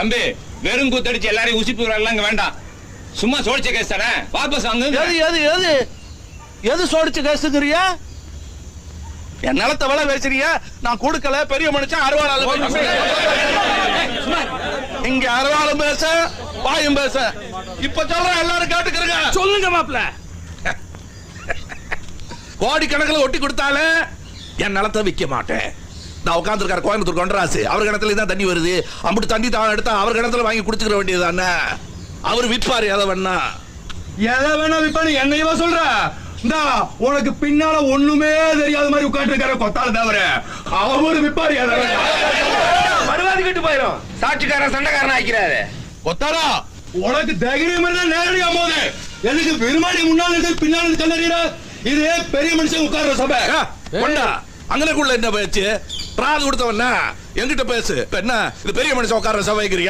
தம்பி வெறும் கூத்தடிச்சு எல்லாரையும் உசிப்புறாங்க இங்க வேண்டாம். சும்மா சோடிச்ச கேஸ் தானே, வாபஸ் வாங்க. எது சோடிச்ச கேஸுங்கிறியா? என் நிலத்தை விலை பேசுறீங்க, நான் கொடுக்கல. பெரிய மனுஷன் அறுவாளாலும் இங்க அறுவாளும் பேச வாயும் பேச. இப்ப சொல்ற எல்லாரும் கேட்டுக்கிறங்க. சொல்லுங்க மாப்ள. கோடி கணக்கில் ஒட்டி கொடுத்தாலே என் நிலத்தை விற்க மாட்டேன். நான் உட்காந்துருக்காரு கோயம்புத்தூர் கொண்டராசு, அவர் கிணத்துல தான் தண்ணி வருது. அம்பிட்டு தண்ணி தான் எடுத்தா அவர் கிணத்துல வாங்கி குடிச்சுக்கிற வேண்டியதுதானே. அவர் விற்பாரு எதை வேணா. எதை வேணா விற்பாரு. என்னையவா சொல்ற? உனக்கு பின்னால ஒண்ணுமே தெரியாத மாதிரி உட்காந்து இருக்காரு கொத்தால தவிர. அவரு விற்பாரு எதை வேணா. மறுவாதி கட்டு போயிடும். சாட்சிக்காரன் சண்டைக்காரன் ஆக்கிறாரு. கொத்தாரா உனக்கு தைரியம் இருந்தா நேரடியா போது எதுக்கு பெருமாடி முன்னாள் இருந்து பின்னால கல்லறிற? இது பெரிய மனுஷன் உட்கார்ற சபை. கொண்டா அங்கனக்குள்ள என்ன பேச்சு? பிராது கொடுத்தவன என்கிட்ட பேசு. என்ன இது பெரிய மனுஷன் உட்கார்ற சபைக்கிறீங்க?